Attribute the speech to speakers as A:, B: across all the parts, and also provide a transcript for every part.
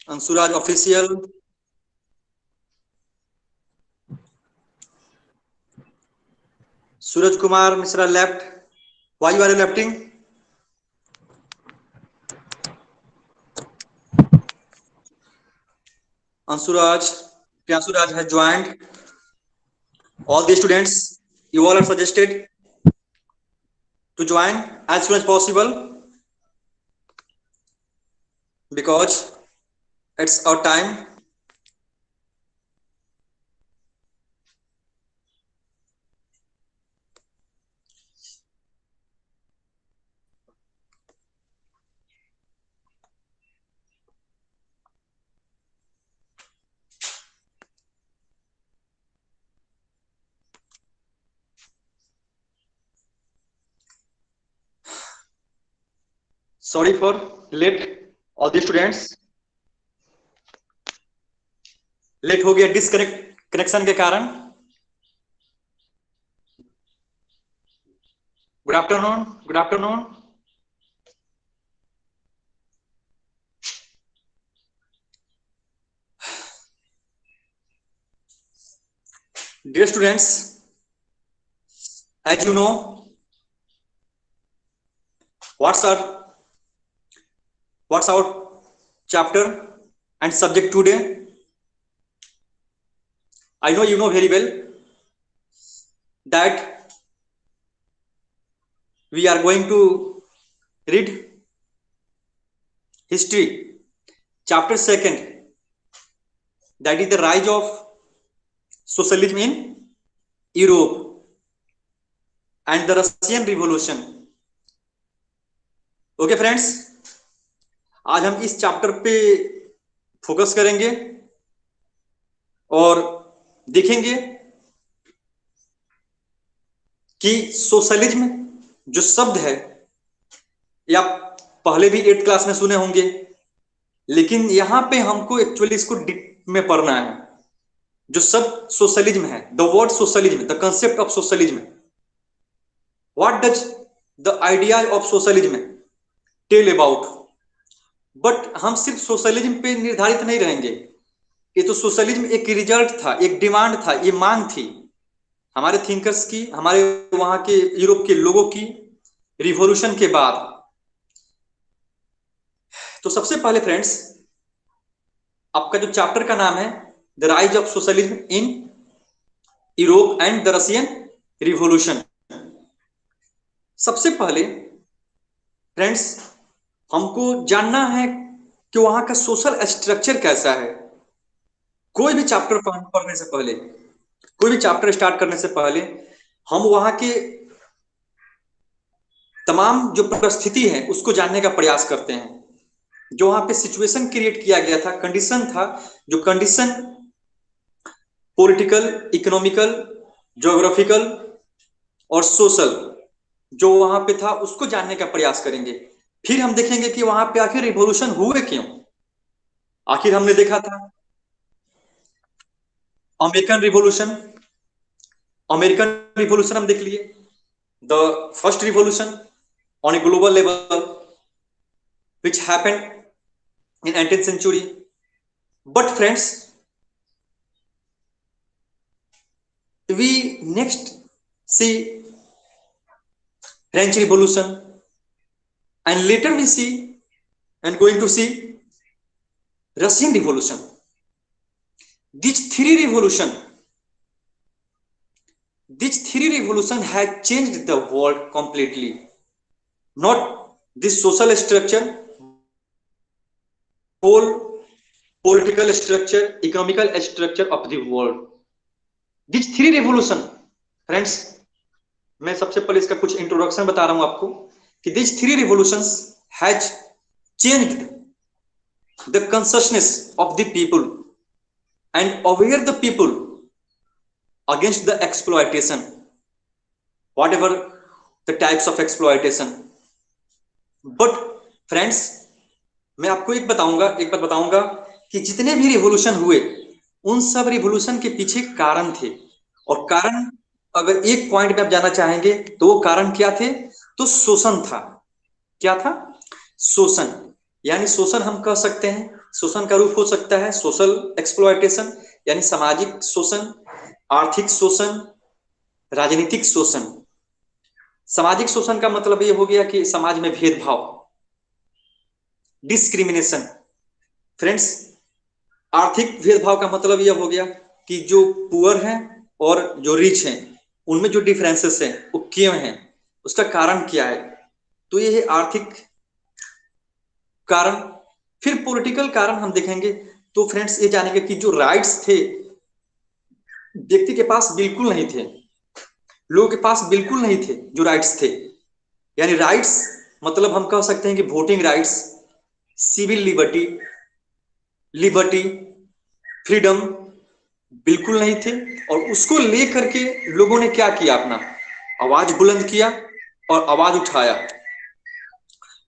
A: अंशुराज official. Suraj Kumar Mishra left. Why you are lefting? Anshuraj, Priyansuraj has joined. All the students, you all are suggested to join as soon as possible because it's our time. Sorry for late, all the students. Late हो गया disconnect connection के कारण। Good afternoon, good afternoon. Dear students, as you know, what's our chapter and subject today? I know you know very well that we are going to read history chapter 2, that is the rise of socialism in Europe and the Russian Revolution. Okay friends, आज हम इस chapter पे focus करेंगे और देखेंगे कि socialism जो शब्द है, या पहले भी 8th क्लास में सुने होंगे, लेकिन यहां पे हमको एक्चुअली इसको डीप में पढ़ना है। जो शब्द सोशलिज्म है, the word socialism, the concept of socialism, what does the idea of socialism tell about. But हम सिर्फ सोशलिज्म पे निर्धारित नहीं रहेंगे। ये तो सोशलिज्म एक रिजल्ट था, एक डिमांड था, ये मांग थी हमारे थिंकर्स की, हमारे वहां के यूरोप के लोगों की रिवॉल्यूशन के बाद। तो सबसे पहले फ्रेंड्स, आपका जो चैप्टर का नाम है the rise of socialism in Europe and the Russian revolution. सबसे पहले फ्रेंड्स, हमको जानना है कि वहां का सोशल स्ट्रक्चर कैसा है। कोई भी चैप्टर पढ़ने से पहले, कोई भी चैप्टर स्टार्ट करने से पहले हम वहां के तमाम जो परिस्थिति है उसको जानने का प्रयास करते हैं। जो वहां पे सिचुएशन क्रिएट किया गया था, कंडीशन था, जो कंडीशन पॉलिटिकल, इकोनॉमिकल, ज्योग्राफिकल और सोशल जो वहां पे था, उसको जानने का प्रयास करेंगे। फिर हम देखेंगे कि वहां पे आखिर रिवॉल्यूशन हुए क्यों। आखिर हमने देखा था अमेरिकन रिवॉल्यूशन, अमेरिकन रिवॉल्यूशन हम देख लिए, the first revolution on a global level which happened in 18th century. But friends, we next see French Revolution, and later we see and going to see Russian Revolution. These three revolution has changed the world completely. Not this social structure, whole political structure, economical structure of the world. These three revolution, friends, मैं सबसे पहले इसका कुछ introduction बता रहा हूं आपको कि these three revolutions has changed the consciousness of the people and aware the people against the exploitation, whatever the types of exploitation. But friends, मैं आपको एक बात बताऊंगा कि जितने भी रिवॉल्यूशन हुए, उन सब रिवॉल्यूशन के पीछे कारण थे। और कारण अगर एक पॉइंट में आप जानना चाहेंगे तो वो कारण क्या थे, तो शोषण था। क्या था? शोषण। यानी शोषण हम कह सकते हैं शोषण का रूप हो सकता है सोशल एक्सप्लॉयटेशन, यानी सामाजिक शोषण, आर्थिक शोषण, राजनीतिक शोषण। सामाजिक शोषण का मतलब ये हो गया कि समाज में भेदभाव, डिस्क्रिमिनेशन। फ्रेंड्स, आर्थिक भेदभाव का मतलब यह हो गया कि जो पुअर हैं और जो रिच हैं उनमें जो डिफरेंसेस हैं वो क्यों हैं, उसका कारण क्या है। तो ये है आर्थिक कारण। फिर पॉलिटिकल कारण हम देखेंगे तो फ्रेंड्स ये जानेंगे कि जो राइट्स थे व्यक्ति के पास बिल्कुल नहीं थे, लोगों के पास बिल्कुल नहीं थे जो राइट्स थे। यानी राइट्स मतलब हम कह सकते हैं कि voting rights, civil liberty, liberty, freedom बिल्कुल नहीं थे। और उसको लेकर के लोगों ने क्या किया, अपना आवाज बुलंद किया और आवाज उठाया।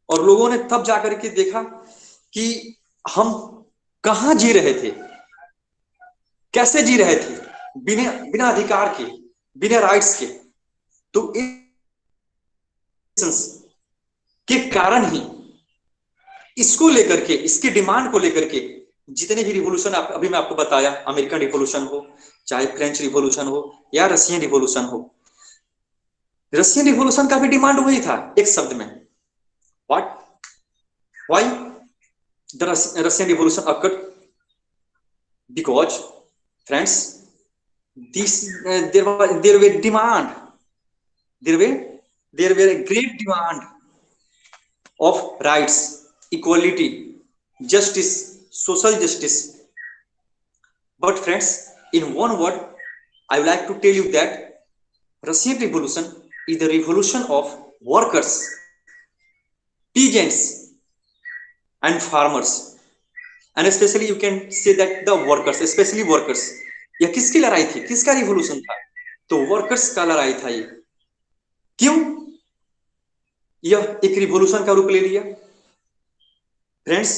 A: और लोगों ने तब जाकर के देखा कि हम कहां जी रहे थे, कैसे जी रहे थे, बिना बिना अधिकार के, बिना राइट्स के। तो के कारण ही इसको लेकर के, इसके डिमांड को लेकर के जितने भी रिवॉल्यूशन अभी मैं आपको बताया, अमेरिकन रिवॉल्यूशन हो, चाहे फ्रेंच रिवॉल्यूशन हो या रशियन रिवॉल्यूशन हो, रशियन रिवॉल्यूशन का भी डिमांड वही था एक शब्द में, what, why the Russian revolution occurred, because friends this there were demand, there were there were a great demand of rights, equality, justice, social justice. But friends, in one word I would like to tell you that Russian revolution is the revolution of workers, peasants and farmers, and especially you can say that the workers, especially workers। यह किसकी लड़ाई थी, किसका revolution था, तो workers का लड़ाई था ये। क्यों यह एक रिवॉल्यूशन का रूप ले लिया। फ्रेंड्स,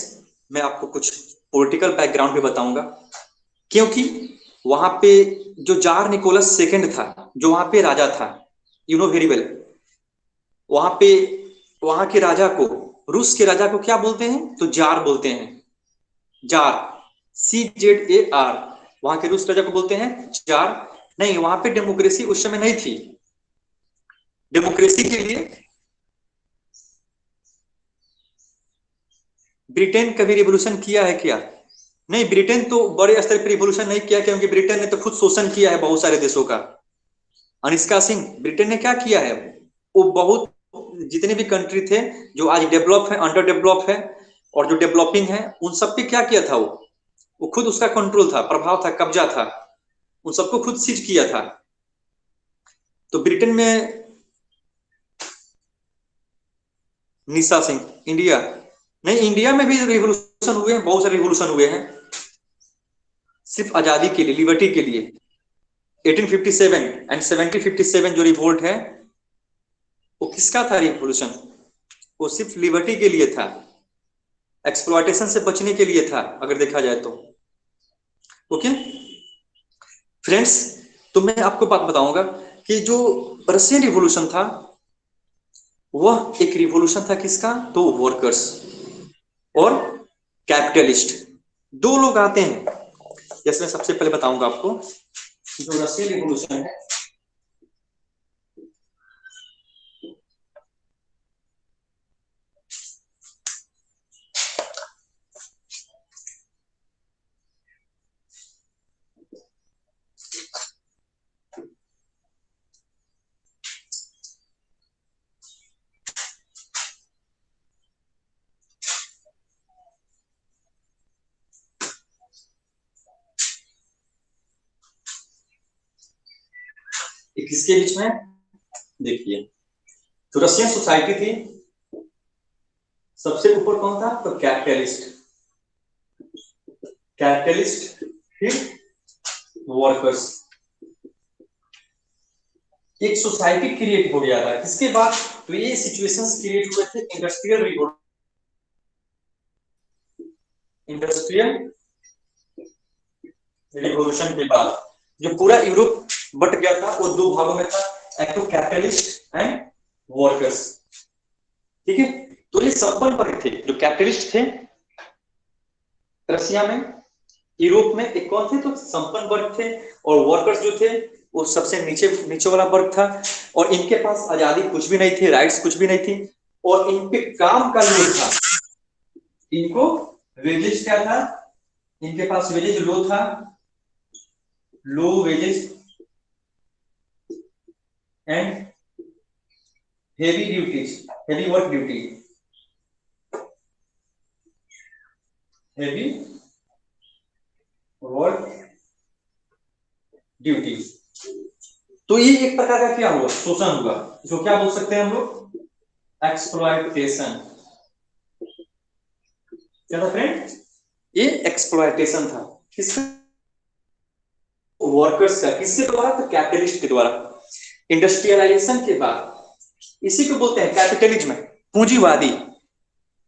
A: मैं आपको कुछ पॉलिटिकल बैकग्राउंड भी बताऊंगा, क्योंकि वहां पे जो जार निकोलस सेकंड था, जो वहां पे राजा था, यू नो वेरी वेल, वहां पे वहां के राजा को, रूस के राजा को क्या बोलते हैं, तो जार बोलते हैं, जार, CZAR। वहां के रूस राजा को बोलते हैं जार। नहीं, वहां पे डेमोक्रेसी उस समय नहीं थी। डेमोक्रेसी के लिए ब्रिटेन कभी रिवोल्यूशन किया है क्या? नहीं, ब्रिटेन तो बड़े स्तर पर रिवोल्यूशन नहीं किया, क्योंकि ब्रिटेन ने तो खुद शोषण किया है बहुत सारे देशों का। अनुष्का सिंह, ब्रिटेन ने क्या किया है, वो बहुत जितने भी कंट्री थे जो आज डेवलप है, अंडर डेवलप है और जो डेवलपिंग है, उन सब पे क्या किया था, वो खुद उसका कंट्रोल था, प्रभाव था, कब्जा था, उन सबको खुद सीज किया था। तो ब्रिटेन में निशा सिंह, इंडिया नहीं, इंडिया में भी रिवोल्यूशन हुए हैं, बहुत सारे रिवोल्यूशन हुए हैं, सिर्फ आजादी के लिए, लिबर्टी के लिए। 1857 एंड 1757 जो रिवोल्ट है, वो किसका था रिवोल्यूशन, वो सिर्फ लिबर्टी के लिए था, एक्सप्लॉयटेशन से बचने के लिए था, अगर देखा जाए तो। ओके फ्रेंड्स, तो मैं आपको बात बताऊंगा कि जो रशियन रिवॉल्यूशन था, वह एक रिवॉल्यूशन था किसका, तो वर्कर्स और कैपिटलिस्ट, दो लोग आते हैं। जैसे मैं सबसे पहले बताऊंगा आपको, जो रशियन रिवॉल्यूशन है, किसके बीच में, देखिए, तो रशियन सोसाइटी थी, सबसे ऊपर कौन था, तो कैपिटलिस्ट, कैपिटलिस्ट, फिर वर्कर्स। एक सोसाइटी क्रिएट हो गया था, किसके बाद, तो ये सिचुएशंस क्रिएट हुए थे इंडस्ट्रियल रिवॉल्यूशन, इंडस्ट्रियल रिवॉल्यूशन के बाद जो पूरा यूरोप बट गया था, वो दो भागों में था, एक तो कैपिटलिस्ट एंड वर्कर्स। ठीक है, तो ये सब बन पड़े थे, जो कैपिटलिस्ट थे रसिया में, यूरोप में एक कौन थे, तो संपन्न वर्ग थे, और वर्कर्स जो थे वो सबसे नीचे नीचे वाला वर्ग था, और इनके पास आजादी कुछ भी नहीं थी, राइट्स कुछ भी नहीं थी, और इनके काम का लोड था, इनको वेजेस क्या था, इनके पास वेजेस लो था, low wages and heavy duties, heavy work duty, heavy work duties. तो ये एक प्रकार का क्या हुआ, शोषण हुआ, जो क्या बोल सकते हैं हम लोग, एक्सप्लॉयटेशन। क्या था फ्रेंड, ये एक्सप्लॉयटेशन था, किसका, वर्कर्स का, किसके द्वारा, तो कैपिटलिस्ट के द्वारा। इंडस्ट्रियलाइजेशन के बाद इसी को बोलते हैं कैपिटलिज्म, पूंजीवादी,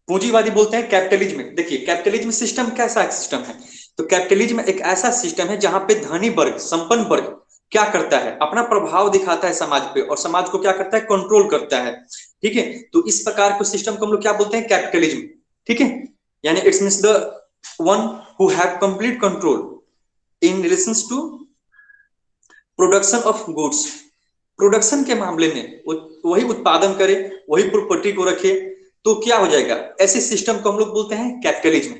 A: पूंजीवादी बोलते हैं कैपिटलिज्म। देखिए कैपिटलिज्म सिस्टम कैसा सिस्टम है, तो कैपिटलिज्म एक ऐसा सिस्टम है जहां पे धनी वर्ग, संपन्न वर्ग क्या करता है, अपना प्रभाव दिखाता है समाज पे, और समाज को क्या करता है, कंट्रोल करता है। ठीक है, तो इस प्रकार के सिस्टम को हम लोग क्या बोलते हैं, कैपिटलिज्म। ठीक है, यानी it's means the one who have complete control in relation to production of goods, production के मामले में वही उत्पादन करे, वही प्रॉपर्टी को रखे, तो क्या हो जाएगा, ऐसे सिस्टम को हम लोग बोलते हैं कैपिटलिज्म।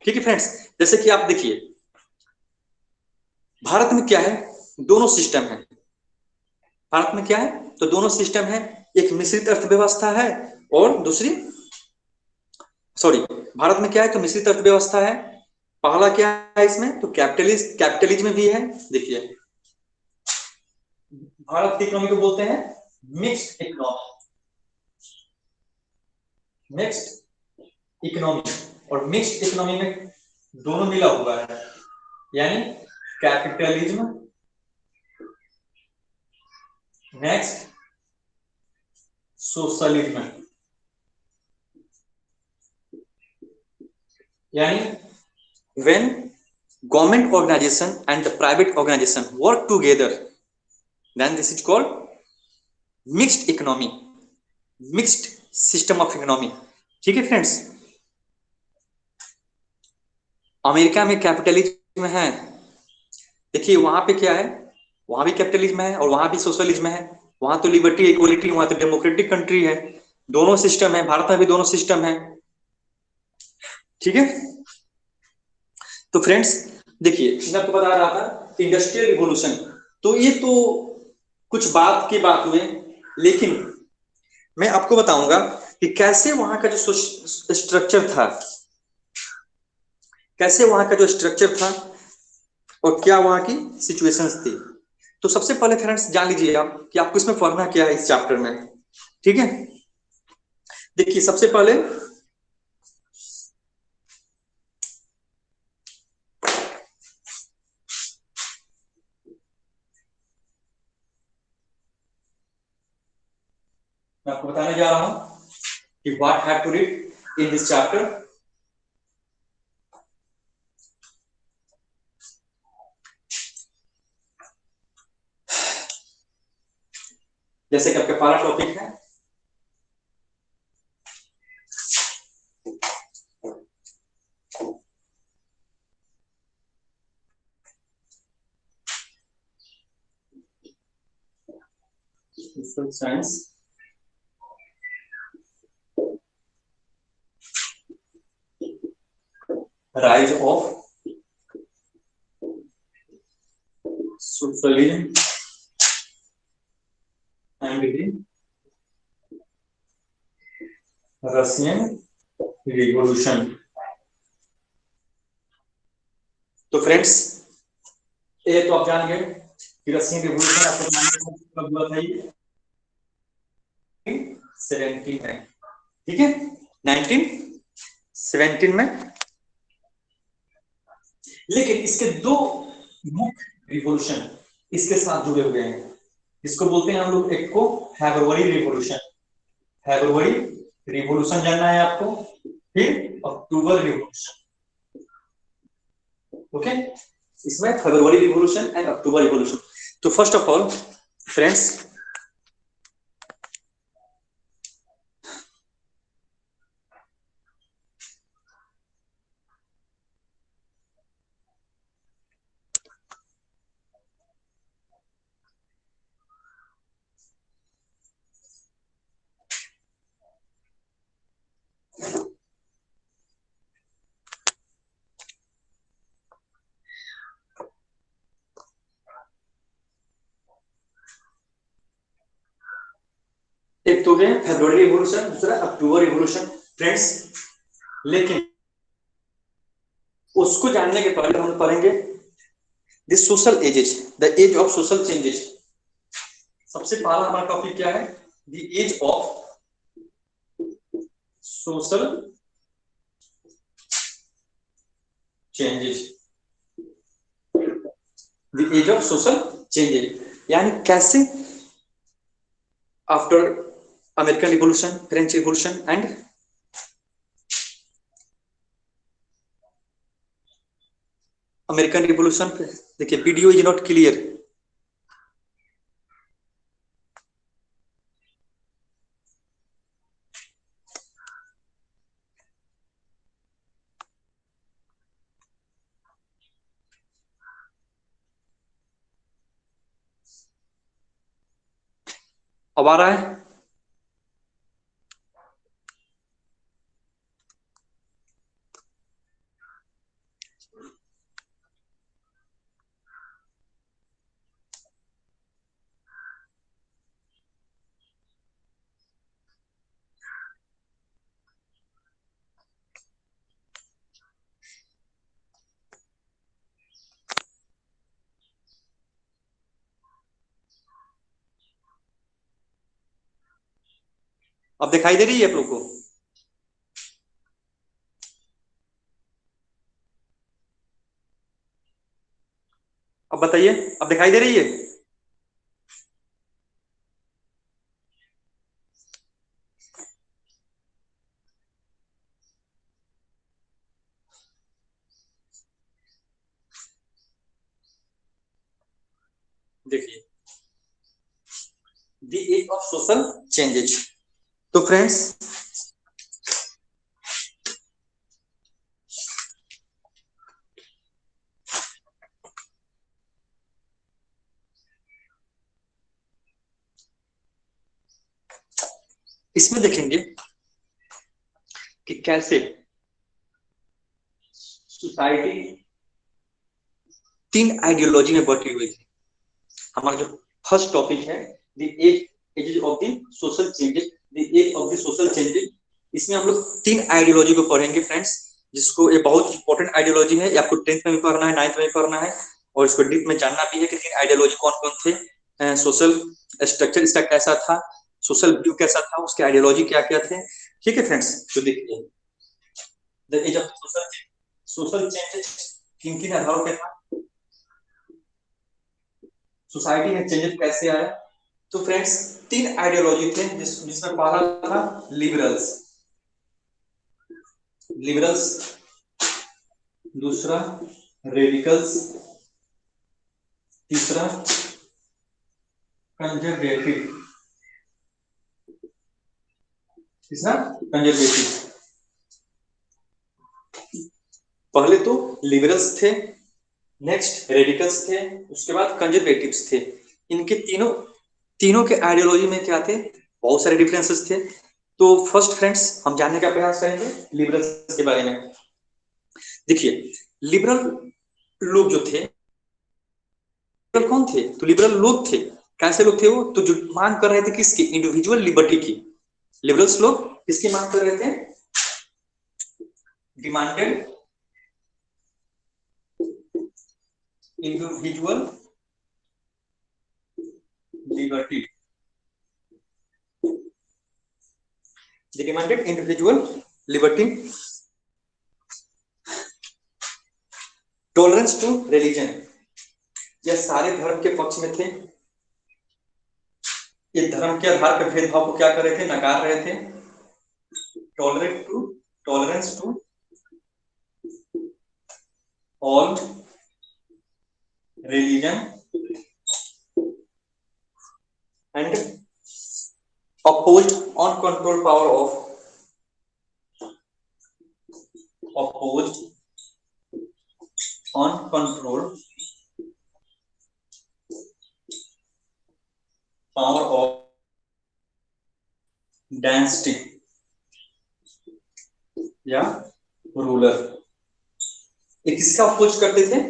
A: ठीक है फ्रेंड्स, जैसे कि आप देखिए भारत में क्या है, दोनों सिस्टम है, भारत में क्या है, तो दोनों सिस्टम है, एक मिश्रित अर्थव्यवस्था है, और दूसरी, सॉरी, भारत में क्या है, तो मिश्रित अर्थव्यवस्था है, पहला क्या है इसमें, तो कैपिटलिज्म भी है। देखिए भारत की इकोनॉमी को बोलते हैं मिक्स्ड इकोनॉमी, मिक्स्ड इकोनॉमी, और मिक्स्ड इकोनॉमी में दोनों मिला हुआ है, यानी कैपिटलिज्म नेक्स्ट सोशलिज्म, यानी when government organization and the private organization work together, then this is called mixed economy, mixed system of economy। ठीक है फ्रेंड्स, अमेरिका में कैपिटलिज्म है, देखिए वहां पे क्या है, वहां भी कैपिटलिज्म है और वहां भी सोशलिज्म है, वहां तो लिबर्टी इक्वलिटी, वहां तो डेमोक्रेटिक कंट्री है, दोनों सिस्टम है, भारत में भी दोनों सिस्टम है। ठीक है, तो फ्रेंड्स देखिए मैं आपको बता रहा था इंडस्ट्रियल रिवॉल्यूशन, तो ये तो कुछ बात की बात हुए, लेकिन मैं आपको बताऊंगा कि कैसे वहां का जो स्ट्रक्चर था, कैसे वहां का जो स्ट्रक्चर था, और क्या वहां की सिचुएशंस थी। तो सबसे पहले फ्रेंड्स जान लीजिए आप कि आपको इसमें पढ़ना क्या है इस चैप्टर में। ठीक है, देखिए सबसे पहले मैं आपको बताने जा रहा हूं कि what have to read in this chapter. जैसे कि आपका पहला टॉपिक है social science, rise of socialism and the Russian revolution. तो फ्रेंड्स ये तो आप जान गए कि रशियन रिवॉल्यूशन आपको कब हुआ था, ये 17 में। ठीक है, 1917 में। लेकिन इसके दो मुख्य रिवॉल्यूशन इसके साथ जुड़े हुए हैं, इसको बोलते हैं हम लोग, एक को फेब्रुअरी रिवॉल्यूशन, फेब्रुअरी रिवॉल्यूशन जानना है आपको, फिर अक्टूबर रिवॉल्यूशन। ओके, इसमें February revolution and October revolution. तो फर्स्ट ऑफ ऑल फ्रेंड्स एक तो है फेब्रुअरी रिवॉल्यूशन, दूसरा अक्टूबर रिवॉल्यूशन फ्रेंड्स। लेकिन उसको जानने के पहले हम पढ़ेंगे the social ages, the age of social changes. सबसे पहला हमारा टॉपिक क्या है? The age of social changes, the age of social changes, यानी कैसे after American revolution, French revolution and American revolution. देखिए वीडियो इज नॉट क्लियर। अब आ रहा है? अब दिखाई दे रही है आप लोग को? अब बताइए, अब दिखाई दे रही है? देखिए the age of social changes. तो फ्रेंड्स इसमें देखेंगे कि कैसे सोसाइटी तीन आइडियोलॉजी में बटी हुई थी। हमारा जो फर्स्ट टॉपिक है the age of the social changes, the age of the social changes. इसमें हम लोग तीन आइडियोलॉजी को पढ़ेंगे फ्रेंड्स, जिसको ये बहुत इंपॉर्टेंट आइडियोलॉजी है। ये आपको 10th में भी पढ़ना है, 9th में भी पढ़ना है, और इसको डीप में जानना भी है कि तीन आइडियोलॉजी कौन कौन थे, सोशल स्ट्रक्चर इसका कैसा था, सोशल व्यू कैसा था, उसके आइडियोलॉजी क्या क्या थे। ठीक है फ्रेंड्स, तो देखिए the age of social changes किन किन आधारों पे था, सोसाइटी में चेंजेस कैसे आया। तो फ्रेंड्स तीन आइडियोलॉजी थे, जिसमें पहला था लिबरल्स, लिबरल्स, दूसरा रेडिकल्स, तीसरा कंजर्वेटिव, तीसरा कंजर्वेटिव। पहले तो लिबरल्स थे, नेक्स्ट रेडिकल्स थे, उसके बाद कंजर्वेटिव्स थे। इनके तीनों तीनों के आइडियोलॉजी में क्या थे, बहुत सारे डिफरेंसेस थे। तो फर्स्ट फ्रेंड्स हम जानने का प्रयास करेंगे लिबरल्स के बारे में। देखिए लिबरल लोग जो थे, लिबरल कौन थे? तो लिबरल लोग थे। कैसे लोग थे वो? तो जो मांग कर रहे थे किसकी? इंडिविजुअल लिबर्टी की। लिबरल्स लोग किसकी मांग कर रहे थे? Demanded individual liberty, demanded individual liberty, tolerance to religion. यह सारे धर्म के पक्ष में थे। ये धर्म के आधार पर भेदभाव को क्या कर रहे थे? नकार रहे थे। Tolerance to all religion and opposed uncontrolled power of opposed uncontrolled power of dynasty या रूलर। ये किसका अपोज करते थे?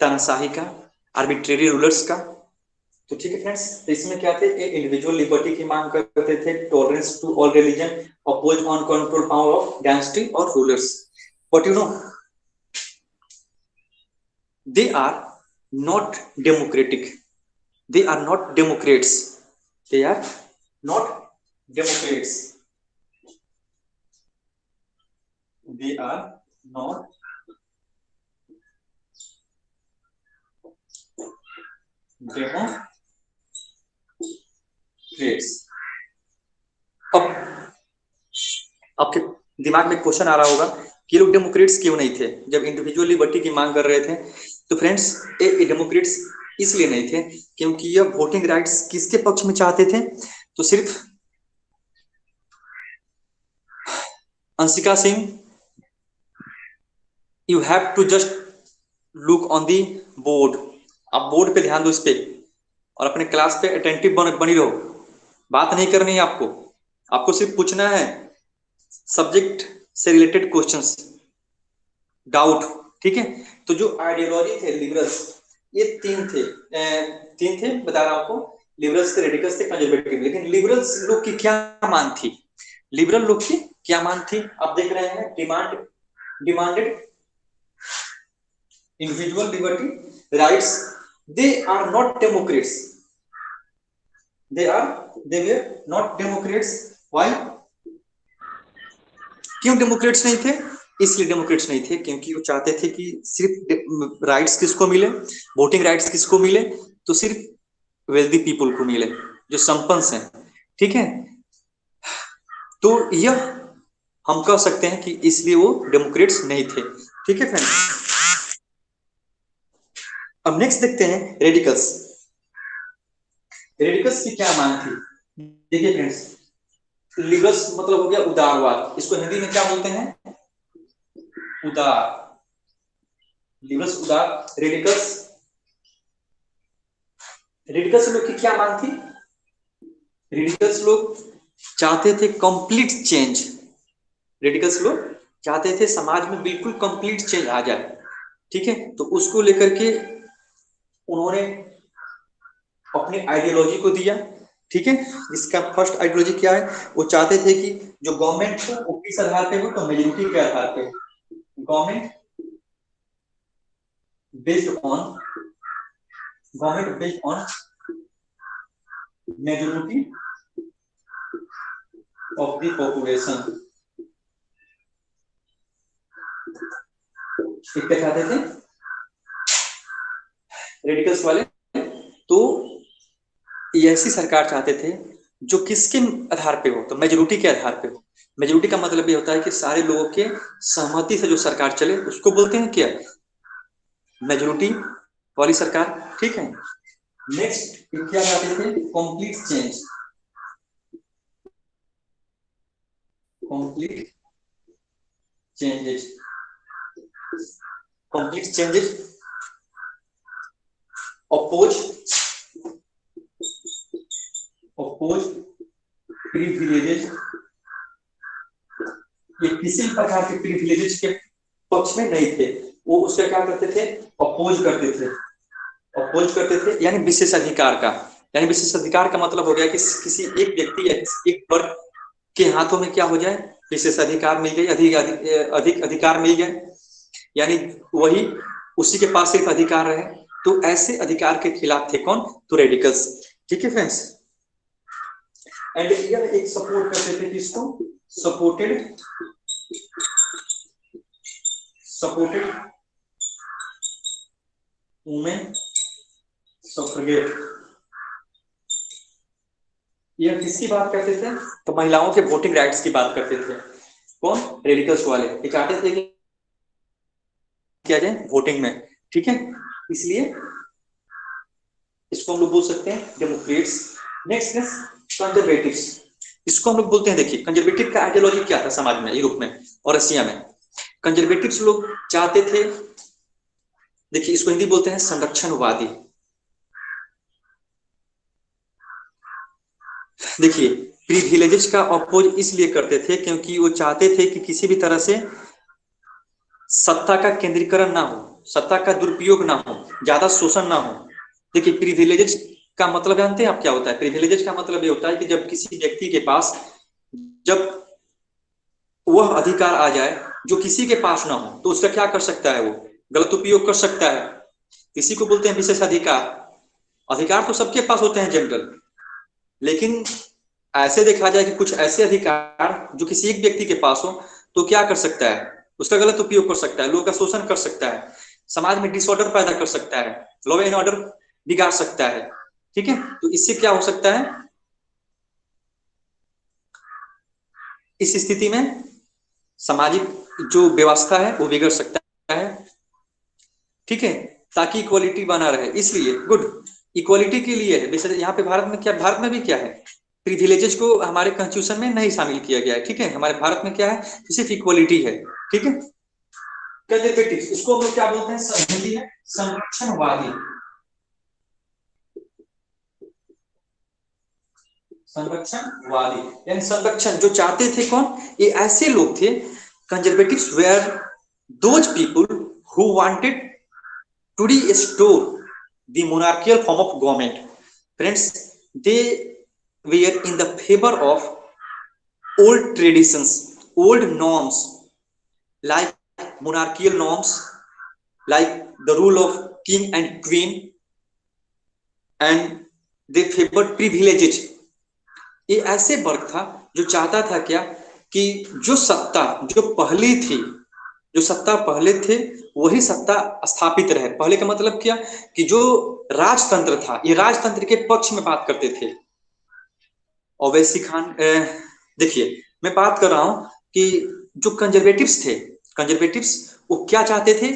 A: तानाशाही का, आर्बिट्रेरी रूलर्स का। तो ठीक है फ्रेंड्स, तो इसमें क्या थे, इंडिविजुअल लिबर्टी की मांग करते थे, tolerance to all religion, oppose on control power of dynasty और rulers. But you know they are not democratic, they are not democrats, they are not democrats, they are not democrats। अब आपके दिमाग में question आ रहा होगा कि लोग Democrats क्यों नहीं थे जब इंडिविजुअल लिबर्टी की मांग कर रहे थे। तो फ्रेंड्स, ये डेमोक्रेट्स इसलिए नहीं थे क्योंकि यह वोटिंग राइट्स किसके पक्ष में चाहते थे, तो सिर्फ Anshika Singh, you have to just look on the board, आप बोर्ड पे ध्यान दो इस पे, और अपने क्लास पे अटेंटिव बनी रहो, बात नहीं करनी है आपको, आपको सिर्फ पूछना है सब्जेक्ट से रिलेटेड क्वेश्चंस, डाउट, ठीक है। तो जो आइडियोलॉजी थे लिबरल्स, ये तीन थे बता रहा हूं आपको, लिबरल्स थे, रेडिकल्स थे, कंजर्वेटिव। लेकिन लिबरल्स लोग की क्या मान थी, लिबरल लोग की क्या मान थी, आप देख रहे हैं, demanded individual liberty rights, they are not democrats, they were not democrats। why? क्यों डेमोक्रेट्स नहीं थे? इसलिए डेमोक्रेट्स नहीं थे क्योंकि वो चाहते थे कि सिर्फ राइट्स किसको मिले, वोटिंग राइट्स किसको मिले, तो सिर्फ वेल्दी पीपल को मिले, जो संपन्न हैं, ठीक है। तो यह हम कह सकते हैं कि इसलिए वो डेमोक्रेट्स नहीं थे, ठीक है फ्रेंड्स। अब नेक्स्ट देखते हैं रेडिकल्स। रेडिकल्स की क्या मांग थी? देखिए फ्रेंड्स, लिबरल्स मतलब हो गया उदारवाद, इसको हिंदी में क्या बोलते हैं, उदार, लिबरल्स उदार। रेडिकल्स लोग की क्या मांग थी? रेडिकल्स लोग चाहते थे कंप्लीट चेंज, रेडिकल्स लोग चाहते थे समाज में बिल्कुल कंप्लीट चेंज आ जाए, ठीक है। तो उसको लेकर के उन्होंने अपनी आइडियोलॉजी को दिया, ठीक है। इसका फर्स्ट आइडियोलॉजी क्या है, वो चाहते थे कि जो गवर्नमेंट हो वो किस आधार पे हो, तो मेजोरिटी के आधार पे, government based on majority of the population, क्या चाहते थे रेडिकल्स वाले। तो ऐसी सरकार चाहते थे जो किसके आधार पे हो, तो मेजोरिटी के आधार पे हो। मेजोरिटी का मतलब ये होता है कि सारे लोगों के सहमति से जो सरकार चले उसको बोलते हैं क्या, मेजोरिटी वाली सरकार, ठीक है। नेक्स्ट क्या चाहते थे, complete change, complete changes, oppose privileges, ये किसी प्रकार के प्रिविलेजेस के पक्ष में नहीं थे, वो उसका क्या करते थे, अपोज करते थे, यानी विशेष अधिकार का, यानी विशेष अधिकार का मतलब हो गया कि किसी एक व्यक्ति या एक वर्ग के हाथों में क्या हो जाए, विशेष अधिकार मिल गई, अधिक अधिकार मिल गए, यानी वही उसी के पास एक अधिकार रहे। तो ऐसे अधिकार के खिलाफ थे कौन, तो रेडिकल्स, ठीक है फ्रेंड्स। एंड यह एक सपोर्ट करते थे किसको, सपोर्टेड वुमेन सफ्रेगेट। यह किसकी बात करते थे, तो महिलाओं के वोटिंग राइट्स की बात करते थे, कौन, रेडिकल्स वाले। ये चाहते थे कि क्या जाए वोटिंग में, ठीक है, इसलिए इसको हम लोग बोल सकते हैं डेमोक्रेट्स। नेक्स्ट कंजर्वेटिव्स, इसको हम लोग बोलते हैं, देखिए कंजर्वेटिव का आइडियोलॉजी क्या था समाज में, यूरोप में और रशिया में। कंजर्वेटिव्स लोग चाहते थे, देखिए इसको हिंदी बोलते हैं संरक्षणवादी। देखिए प्रिविलेजेस का अपोज इसलिए करते थे क्योंकि वो चाहते थे कि किसी भी तरह से सत्ता का केंद्रीकरण ना हो, सत्ता का दुरुपयोग ना हो, ज्यादा शोषण ना हो। देखिए प्रिविलेजेस का मतलब जानते हैं आप क्या होता है? प्रिविलेजेस का मतलब ये होता है कि जब किसी व्यक्ति के पास जब वह अधिकार आ जाए जो किसी के पास ना हो, तो उसका क्या कर सकता है? वो गलत उपयोग कर सकता है। इसी को बोलते हैं विशेष अधिकार। अधिकार तो सबके पास होते हैं जनरल, लेकिन ऐसे देखा जाए कि कुछ ऐसे अधिकार जो किसी एक व्यक्ति के पास हो, तो क्या कर सकता है? उसका गलत उपयोग कर सकता है, लोगों का शोषण कर सकता है, समाज में डिसऑर्डर पैदा कर सकता है, लॉ एंड ऑर्डर बिगाड़ सकता है। ठीक है, तो इससे क्या हो सकता है? इस स्थिति में सामाजिक जो व्यवस्था है वो बिगड़ सकता है। ठीक है, ताकि इक्वालिटी बना रहे, इसलिए गुड इक्वालिटी के लिए है। वैसे यहाँ पे भारत में क्या, भारत में भी क्या है, प्रिविलेजेस को हमारे कॉन्स्टिट्यूशन में नहीं शामिल किया गया है। ठीक है, हमारे भारत में क्या है, सिर्फ इक्वालिटी है। ठीक है, कंजर्वेटिव इसको हम लोग क्या बोलते हैं हिंदी में? संरक्षणवादी। संरक्षणवादी यानी संरक्षण जो चाहते थे, कौन? ये ऐसे लोग थे, conservatives were those people who wanted to restore the monarchical form of government. Friends, they were in the favor of old traditions, old norms, like monarchical norms, like the rule of king and queen, and they favored privileges. ये ऐसे वर्ग था जो चाहता था क्या, कि जो सत्ता जो पहले थी, जो सत्ता पहले थे वही सत्ता स्थापित रहे। पहले का मतलब क्या, कि जो राजतंत्र था, ये राजतंत्र के पक्ष में बात करते थे। ओवैसी खान, देखिए मैं बात कर रहा हूं कि जो कंजर्वेटिव्स थे, कंजर्वेटिव्स वो क्या चाहते थे,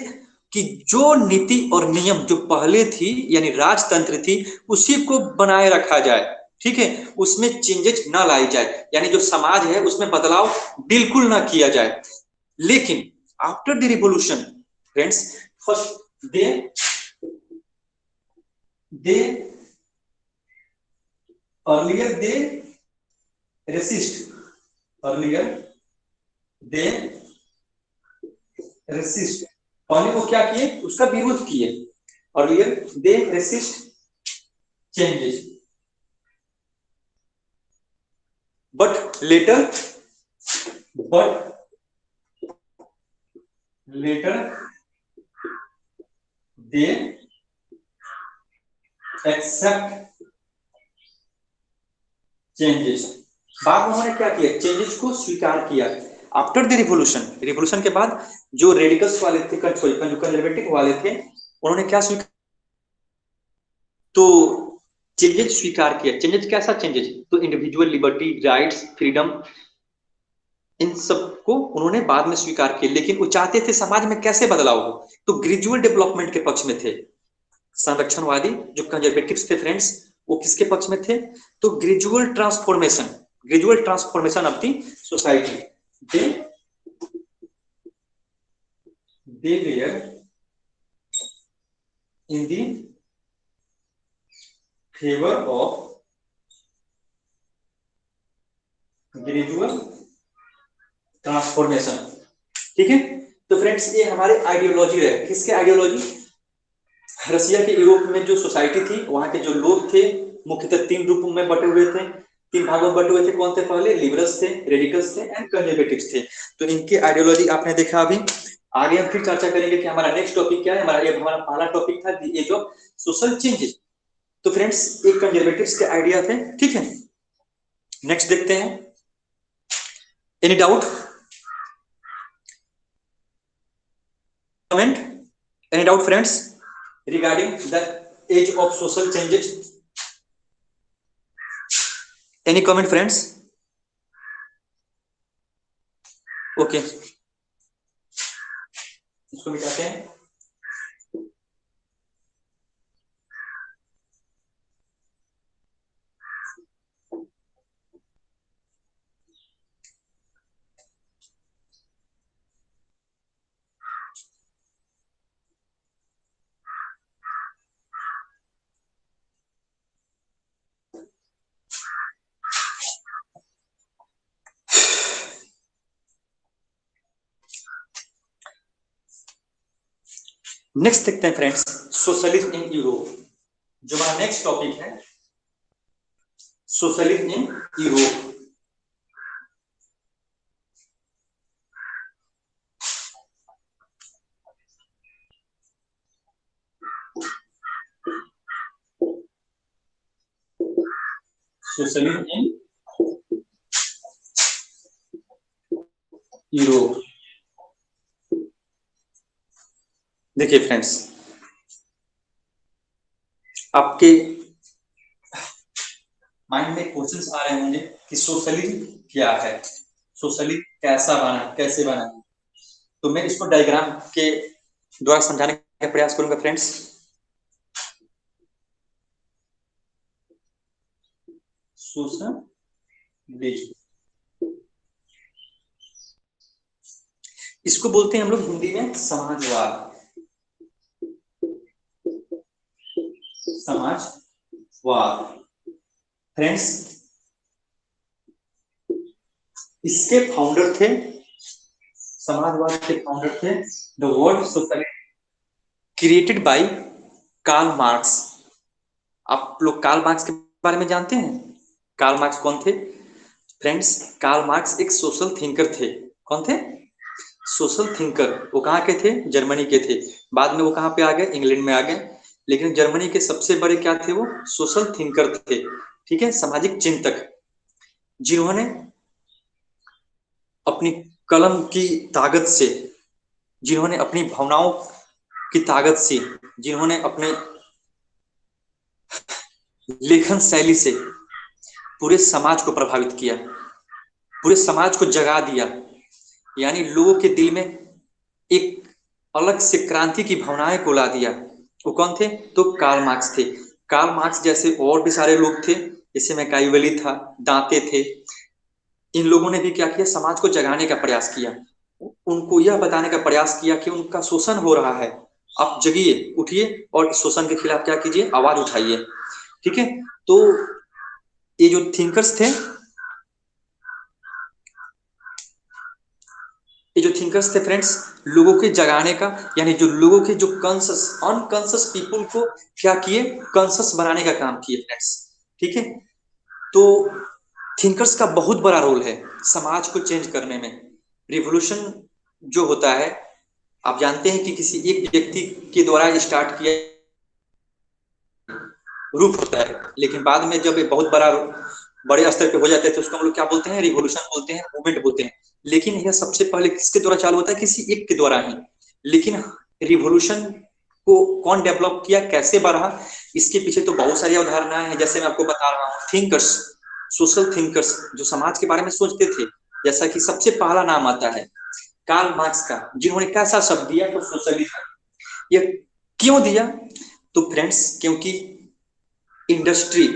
A: कि जो नीति और नियम जो पहले थी यानी राजतंत्र थी, उसी को बनाए रखा जाए। ठीक है, उसमें चेंजेस ना लाई जाए, यानी जो समाज है उसमें बदलाव बिल्कुल ना किया जाए। लेकिन after the revolution friends, first they earlier they resist, earlier they resist, पहले वो क्या किए, उसका विरोध किए। Earlier they resist changes, but later they accept changes. बाद में उन्होंने क्या किया, चेंजेस को स्वीकार किया। आफ्टर द रिवॉल्यूशन, रिवॉल्यूशन के बाद जो रेडिकल्स वाले थे, जो कंजर्वेटिव वाले थे, उन्होंने क्या स्वीकार, तो चेंजेस स्वीकार किया। चेंजेस कैसा चेंजेस, तो इंडिविजुअल लिबर्टी, राइट्स, फ्रीडम, इन सबको उन्होंने बाद में स्वीकार किया। लेकिन वो चाहते थे समाज में कैसे बदलाव हो, तो ग्रेजुअल डेवलपमेंट के पक्ष में थे। संरक्षणवादी जो कंजर्वेटिव्स थे फ्रेंड्स, वो किसके पक्ष में थे, तो gradual transformation, gradual transformation of the society. They were in the favour of gradual transformation. ठीक है, तो फ्रेंड्स ये हमारे आइडियोलॉजी है। किसके आइडियोलॉजी? रसिया के यूरोप में जो सोसाइटी थी, वहां के जो लोग थे मुख्यतः तीन रूपों में बटे हुए थे, तीन भागों में बटे हुए थे। कौन थे? पहले लिबरल्स थे, रेडिकल्स थे एंड कंजर्वेटिव्स थे। तो इनके आइडियोलॉजी आपने देखा। अभी आगे हम फिर चर्चा करेंगे कि हमारा नेक्स्ट टॉपिक क्या है। हमारा पहला टॉपिक था the age of social changes. तो फ्रेंड्स एक कंजर्वेटिव्स के आइडिया थे। ठीक है, नेक्स्ट देखते हैं। Any doubt, comment, any doubt friends regarding the age of social changes? Any comment friends? Okay, इसको मिटाते हैं। नेक्स्ट देखते हैं फ्रेंड्स, सोशलिज्म इन यूरोप। जो हमारा नेक्स्ट टॉपिक है socialism in Europe. Socialism in Europe. देखिए फ्रेंड्स, आपके माइंड में क्वेश्चंस आ रहे होंगे कि सोशलिज्म क्या है, सोशलिज्म कैसा बना, कैसे बना। तो मैं इसको डायग्राम के द्वारा समझाने का प्रयास करूंगा फ्रेंड्स। सोशलिज्म इसको बोलते हैं हम लोग हिंदी में समाजवाद। समाजवाद फ्रेंड्स, इसके फाउंडर थे, समाजवाद के फाउंडर थे the world socialism created by Karl Marx. आप लोग कार्ल मार्क्स के बारे में जानते हैं? कार्ल मार्क्स कौन थे फ्रेंड्स? कार्ल मार्क्स एक सोशल थिंकर थे। कौन थे? Social thinker. वो कहाँ के थे? जर्मनी के थे। बाद में वो कहाँ पे आ गए? इंग्लैंड में आ गए। लेकिन जर्मनी के सबसे बड़े क्या थे? वो सोशल थिंकर थे, ठीक है, सामाजिक चिंतक, जिन्होंने अपनी कलम की ताकत से, जिन्होंने अपनी भावनाओं की ताकत से, जिन्होंने अपने लेखन शैली से पूरे समाज को प्रभावित किया, पूरे समाज को जगा दिया, यानी लोगों के दिल में एक अलग से क्रांति की भावनाएं को ला दिया। वो कौन थे? तो कार्ल मार्क्स थे। कार्ल मार्क्स जैसे और भी सारे लोग थे, जैसे मैकाइवेली था, दांते थे। इन लोगों ने भी क्या किया? समाज को जगाने का प्रयास किया, उनको यह बताने का प्रयास किया कि उनका शोषण हो रहा है, आप जगिए, उठिए और शोषण के खिलाफ क्या कीजिए? आवाज उठाइए, ठीक है। तो ये जो थिंकर्स थे, ये जो थिंकर्स थे फ्रेंड्स, लोगों के जगाने का, यानी जो लोगों के जो कॉन्शियस अनकॉन्शियस पीपुल को क्या किए? कॉन्शियस बनाने का काम किए फ्रेंड्स, ठीक है। तो थिंकर्स का बहुत बड़ा रोल है समाज को चेंज करने में। रिवॉल्यूशन जो होता है, आप जानते हैं कि किसी एक व्यक्ति के द्वारा स्टार्ट किया रूप होता है, लेकिन बाद में जब ये बहुत बड़े स्तर पे हो जाते हैं तो उसको हम लोग क्या बोलते हैं? रिवॉल्यूशन बोलते हैं, मूवमेंट बोलते हैं। लेकिन यह सबसे पहले किसके द्वारा चालू होता है? किसी एक के द्वारा ही। लेकिन रिवॉल्यूशन को कौन डेवलप किया, कैसे बढ़ा, इसके पीछे तो बहुत सारी अवधारणाएं हैं। जैसे मैं आपको बता रहा हूँ, थिंकर्स, सोशल थिंकर्स जो समाज के बारे में सोचते थे, जैसा कि सबसे पहला नाम आता है कार्ल मार्क्स का, जिन्होंने कैसा शब्द दिया? तो सोशलिज्म। यह क्यों दिया? तो फ्रेंड्स, क्योंकि इंडस्ट्री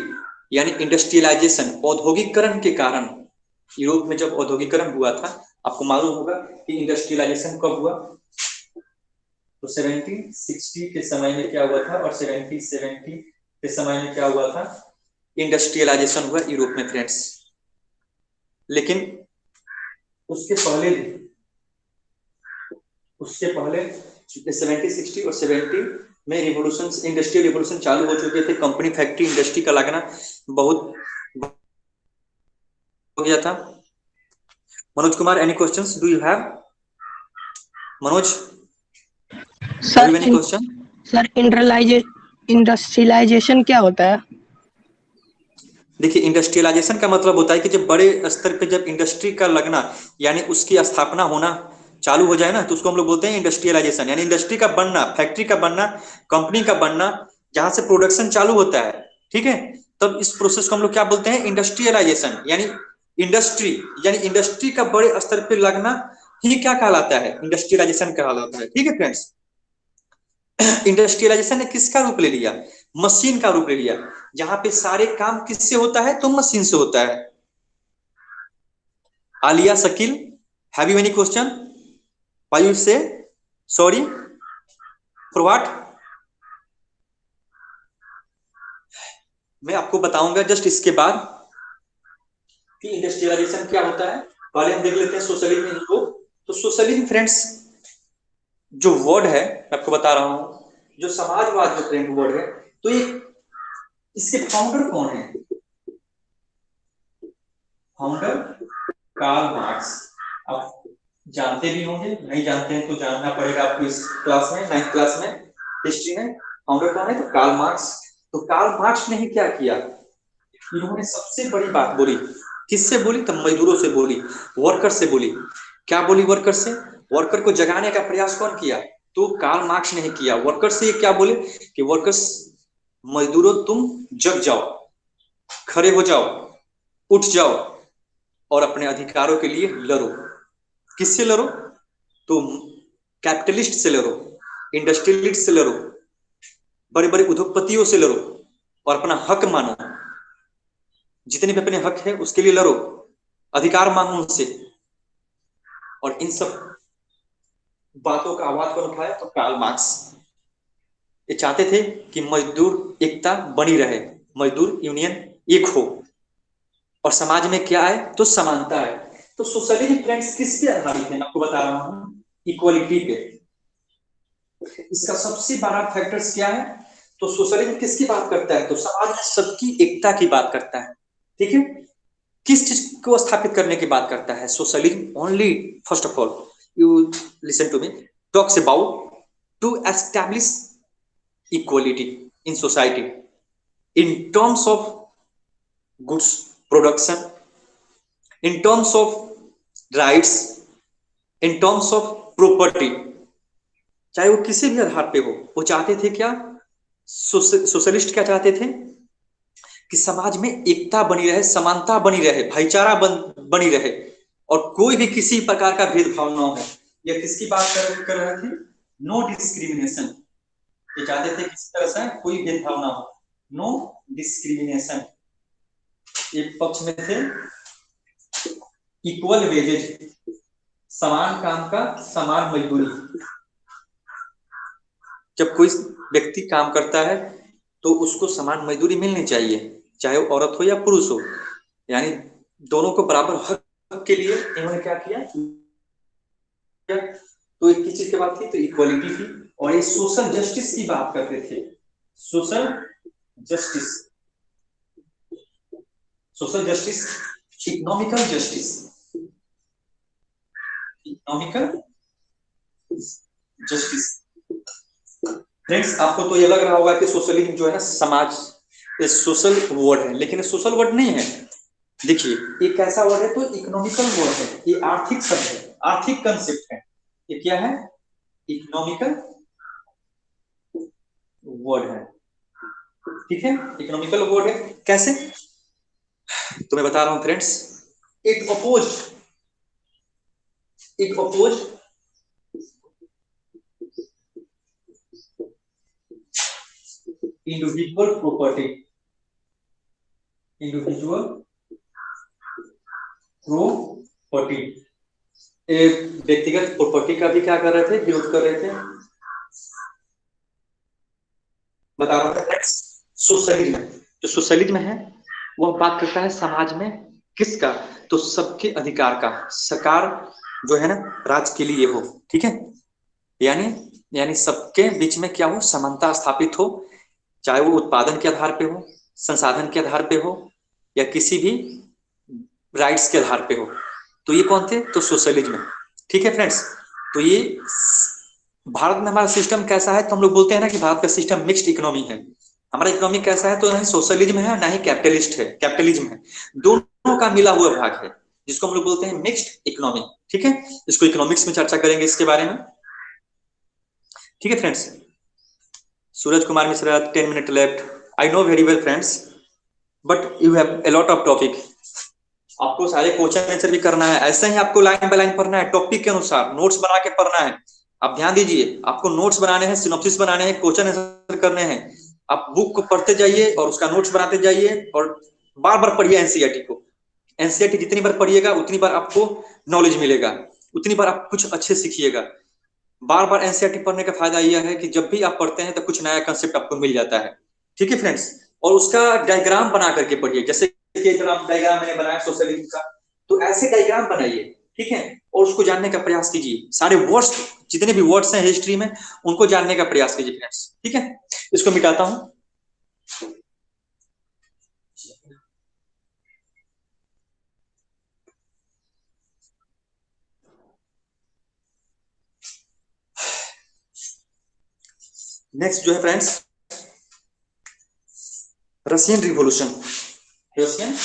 A: यानी इंडस्ट्रियलाइजेशन, औद्योगिकरण के कारण, यूरोप में जब औद्योगिकरण हुआ था, आपको मालूम होगा कि इंडस्ट्रियलाइजेशन कब हुआ? तो 1760 के समय में क्या हुआ था, और 1770 के समय में क्या हुआ था? इंडस्ट्रियलाइजेशन हुआ यूरोप में फ्रेंड्स। लेकिन उसके पहले 1760 और 70 में रिवॉल्यूशन, इंडस्ट्रियल रिवॉल्यूशन चालू हो चुके थे। कंपनी, फैक्ट्री, इंडस्ट्री का लगना बहुत हो गया था। Manoj Kumar, any questions do you have? Manoj,
B: sir,
A: any question?
B: Sir industrialization क्या होता है?
A: देखिए, इंडस्ट्रियलाइजेशन का मतलब होता है कि जब बड़े स्तर पे जब इंडस्ट्री का लगना, यानी उसकी स्थापना होना चालू हो जाए ना, तो उसको हम लोग बोलते हैं इंडस्ट्रियलाइजेशन। यानी इंडस्ट्री का बनना, फैक्ट्री का बनना, कंपनी का बनना, जहां से प्रोडक्शन चालू होता है, ठीक है, तब इस प्रोसेस को हम लोग क्या बोलते हैं? इंडस्ट्रियलाइजेशन। यानी इंडस्ट्री, यानी इंडस्ट्री का बड़े स्तर पे लगना ही क्या कहलाता है? इंडस्ट्रियलाइजेशन कहलाता है, ठीक है फ्रेंड्स। इंडस्ट्रियलाइजेशन ने किसका रूप ले लिया? मशीन का रूप ले लिया, जहां पे सारे काम किससे होता है? तो मशीन से होता है। Alia, Shakeel, have you any question? Why you से सॉरी फॉर व्हाट? मैं आपको बताऊंगा जस्ट इसके बाद कि इंडस्ट्रियलाइजेशन क्या होता है। पहले हम देख लेते हैं सोशलिज्म इनको। तो सोशलिज्म फ्रेंड्स जो वर्ड है, मैं आपको बता रहा हूं, जो समाजवाद जो फ्रेंड वर्ड है, तो ये इसके फाउंडर कौन है? Founder Karl Marx. आप जानते भी होंगे, नहीं जानते हैं तो जानना पड़ेगा आपको इस क्लास में, 9th क्लास में हिस्ट्री में। फाउंडर कौन है? तो कार्ल मार्क्स। तो कार्ल मार्क्स ने ही क्या किया, इन्होंने सबसे बड़ी बात बोली। किससे बोली? तो मजदूरों से बोली, वर्कर से बोली। क्या बोली वर्कर से? वर्कर को जगाने का प्रयास कौन किया? तो कार्ल मार्क्स ने ही किया। वर्कर से क्या बोले कि वर्कर्स, मजदूरों तुम जग जाओ, खड़े हो जाओ, उठ जाओ और अपने अधिकारों के लिए लड़ो। किससे लड़ो? तो कैपिटलिस्ट से लड़ो, इंडस्ट्रियलिस्ट से लड़ो, बड़े बड़े उद्योगपतियों से लड़ो और अपना हक मानो। जितने भी अपने हक है उसके लिए लड़ो, अधिकार मांगो उनसे। और इन सब बातों का आवाज कौन उठाया? तो कार्ल मार्क्स। ये चाहते थे कि मजदूर एकता बनी रहे, मजदूर यूनियन एक हो और समाज में क्या है? तो समानता है। तो सोशलिज्म फ्रेंड्स किस पे आधारित है? मैं आपको बता रहा हूं, इक्वालिटी पे। इसका सबसे बड़ा फैक्टर्स क्या है? तो सोशलिज्म किसकी बात करता है? तो समाज में सबकी एकता की बात करता है। ठीक है, किस चीज को स्थापित करने की बात करता है? Socialism only, first of all you listen to me, talks about to establish equality in society in terms of goods production, in terms of rights, in terms of property। चाहे वो किसी भी आधार पे हो, वो चाहते थे क्या? सोशलिस्ट क्या चाहते थे? कि समाज में एकता बनी रहे, समानता बनी रहे, भाईचारा बनी रहे और कोई भी किसी प्रकार का भेदभाव न हो। ये किसकी बात कर रहे थे? No discrimination. ये चाहते थे किसी तरह से कोई भेदभाव ना हो, नो डिस्क्रिमिनेशन। एक पक्ष में थे इक्वल वेजेज, समान काम का समान मजदूरी। जब कोई व्यक्ति काम करता है तो उसको समान मजदूरी मिलनी चाहिए, चाहे वो औरत हो या पुरुष हो। यानी दोनों को बराबर हक के लिए इन्होंने क्या किया? तो एक चीज की बात थी, तो इक्वालिटी थी। और ये सोशल जस्टिस की बात करते थे, social justice. Social justice, economical justice, economical justice. Friends आपको तो ये लग रहा होगा कि सोशलिज्म जो है ना समाज, ये सोशल वर्ड है, लेकिन ये सोशल वर्ड नहीं है। देखिए ये कैसा वर्ड है? तो इकोनॉमिकल वर्ड है, ये आर्थिक शब्द है, आर्थिक कंसेप्ट है। ये क्या है? इकोनॉमिकल वर्ड है। ठीक है, इकोनॉमिकल वर्ड है। कैसे? तो मैं बता रहा हूं फ्रेंड्स, एक oppose individual property, individual property, व्यक्तिगत प्रॉपर्टी का भी क्या कर रहे थे? विरोध कर रहे थे। बता रहा था सोशलिज्म, जो सोशलिज्म है वह बात करता है समाज में किसका? तो सबके अधिकार का। सरकार जो है ना राज के लिए हो। ठीक है, यानी यानी सबके बीच में क्या हो? समानता स्थापित हो, चाहे वो उत्पादन के आधार पे हो, संसाधन के आधार पे हो या किसी भी राइट्स के आधार पे हो। तो ये कौन थे? तो सोशलिज्म। ठीक है फ्रेंड्स, तो ये भारत में हमारा सिस्टम कैसा है? तो हम लोग बोलते हैं ना कि भारत का सिस्टम मिक्स्ड इकोनॉमी है। हमारा इकोनॉमी कैसा है? तो ना ही सोशलिज्म है ना ही कैपिटलिज्म है, दोनों का मिला हुआ भाग है, जिसको हम लोग बोलते हैं मिक्स्ड इकोनॉमी। ठीक है, इसको इकोनॉमिक्स में चर्चा करेंगे इसके बारे में। ठीक है friends, Suraj Kumar Mishra, 10 minute left. I know very well friends, but you have a lot of topic. आपको सारे क्वेश्चन आंसर भी करना है, ऐसे ही आपको लाइन बाय लाइन पढ़ना है, टॉपिक के अनुसार नोट्स बना के पढ़ना है। आप ध्यान दीजिए, आपको नोट्स बनाने हैं, सिनॉप्सिस बनाने हैं, क्वेश्चन आंसर करने हैं। आप बुक को पढ़ते जाइए और उसका नोट्स बनाते जाइए और बार बार पढ़िए एनसीईआरटी को। एनसीईआरटी जितनी बार पढ़िएगा उतनी बार आपको नॉलेज मिलेगा, उतनी बार आप कुछ अच्छे सीखिएगा। बार बार एनसीईआरटी पढ़ने का फायदा यह है कि जब भी आप पढ़ते हैं तो कुछ नया कंसेप्ट आपको मिल जाता है। ठीक है फ्रेंड्स, और उसका डायग्राम बना करके पढ़िए। जैसे कि डायग्राम मैंने बनाया सोशलिज्म का, तो ऐसे डायग्राम बनाइए। ठीक है, और उसको जानने का प्रयास कीजिए। सारे वर्ड्स, जितने भी वर्ड्स हैं हिस्ट्री में, उनको जानने का प्रयास कीजिए फ्रेंड्स। ठीक है, इसको मिटाता हूं। नेक्स्ट जो है friends, Russian revolution. Russian